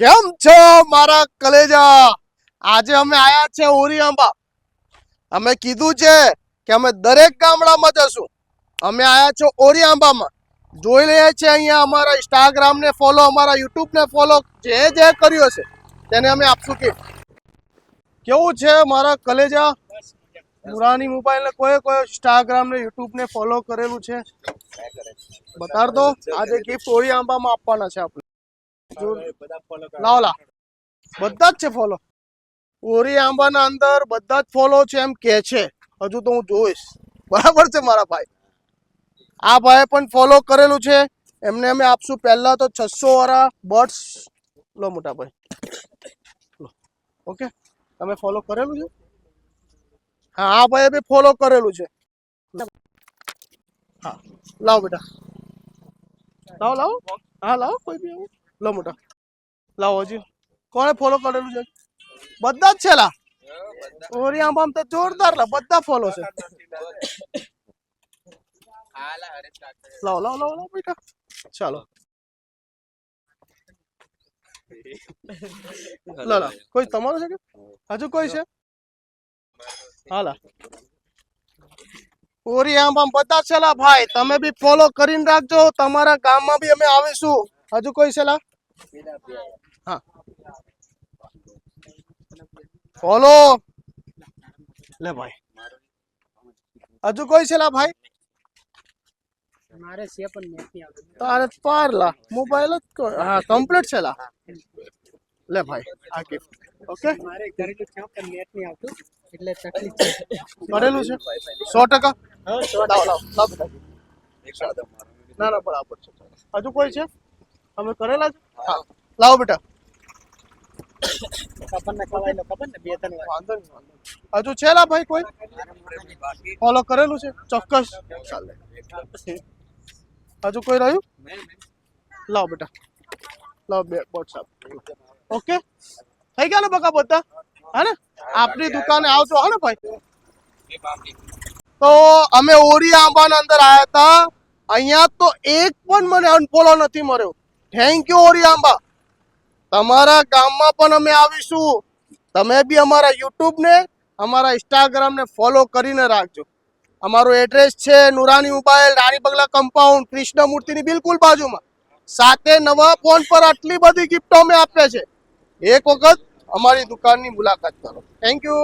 કેમ છો મારા કલેજા? આજે અમે આયા છે ઓરી આંબા. અમે કીધું છે કે અમે દરેક ગામડામાં જશું. અમે આયા છો ઓરી આંબામાં. જોઈ રહ્યા છે અહીંયા અમારા ઇન્સ્ટાગ્રામ ને ફોલો, અમારા યુટ્યુબ ને ફોલો, જે કર્યો છે તેને અમે આપશું કે કેવું છે મારા કલેજા? નુરાની મોબાઈલ ને કોઈ ઇન્સ્ટાગ્રામ ને યુટ્યુબ ને ફોલો કરેલું છે? બતાડ દો. આજે ગિફ્ટ ઓરી આંબામાં આપવાના છે આપણે. લાવો લા, બધા જ છે ફોલો. ઓરી આંબાના અંદર બધા જ ફોલો છે એમ કે છે. હજુ તો હું જોઈશ. બરાબર છે મારા ભાઈ. આ ભાઈ પણ ફોલો કરેલું છે. એમને અમે આપશું પહેલા તો 600 વાળા બર્ડ્સ. લો મોટા ભાઈ, ઓકે. તમે ફોલો કરેલું છે? હા, આ ભાઈએ બી ફોલો કરેલું છે. હા, લાવો બેટા, લાવો. હા, લાવો કોઈ બી આવો. લો મોટા, લાવો. હજી કોણે ફોલો કરેલું છે? બધા જ છે લા. ઓરી આંબામ તો જોરદાર લા, બધા ફોલો છે. લાવો બેટા, ચાલો. લા કોઈ તમારું છે કે હજુ કોઈ છે? હાલા, ઓરી આંબામ બધા છે લા ભાઈ. તમે બી ફોલો કરીને રાખજો. તમારા ગામમાં બી અમે આવીશું. હજુ કોઈ છે લા? હા, ફોલો લે ભાઈ. હજુ કોઈ છે લા ભાઈ? મારે છે પણ નેટ નહીં આવતું. તારે પાર લા મોબાઈલ જ હા કમ્પ્લીટ છે લા. લે ભાઈ આ ગિફ્ટ. ઓકે, મારે કરેલું છે પણ નેટ નહીં આવતું એટલે તકલીફ છે. કરેલું છે 100%. લાવ બેટા. ના બરાબર છે. હજુ કોઈ છે? અમે કરેલા છે. હા, લાવો બેટા. ખબર ને ખવાય ખબર ને બે ત્રણ વાર. વાંધો નહીં. હજુ છે લા ભાઈ કોઈ ફોલો કરેલું છે? ચોક્કસ. ચાલે. હજુ કોઈ રહ્યું? લાવ બેટા, લાવ બે વોટ્સઅપ. ઓકે, થઈ ગયા ને બકા બધા? હા ને, આપણી દુકાને આવજો. હા ને ભાઈ. તો અમે ઓરી આંબાના અંદર આયા હતા. અહીંયા તો એક પણ મને અનફોલો નથી મળ્યો. થેન્ક યુ ઓરી આંબા. તમારા ગામમાં પણ અમે આવીશું. તમે બી અમારા યુટ્યુબ ને અમારા ઇન્સ્ટાગ્રામ ને ફોલો કરીને રાખજો. અમારું એડ્રેસ છે નુરાની મોબાઈલ, રાણી બંગલા કમ્પાઉન્ડ, કૃષ્ણમૂર્તિની બિલકુલ બાજુમાં. સાથે નવા ફોન પર આટલી બધી ગિફ્ટો અમે આપીએ છે. એક વખત અમારી દુકાનની મુલાકાત કરો. Thank you.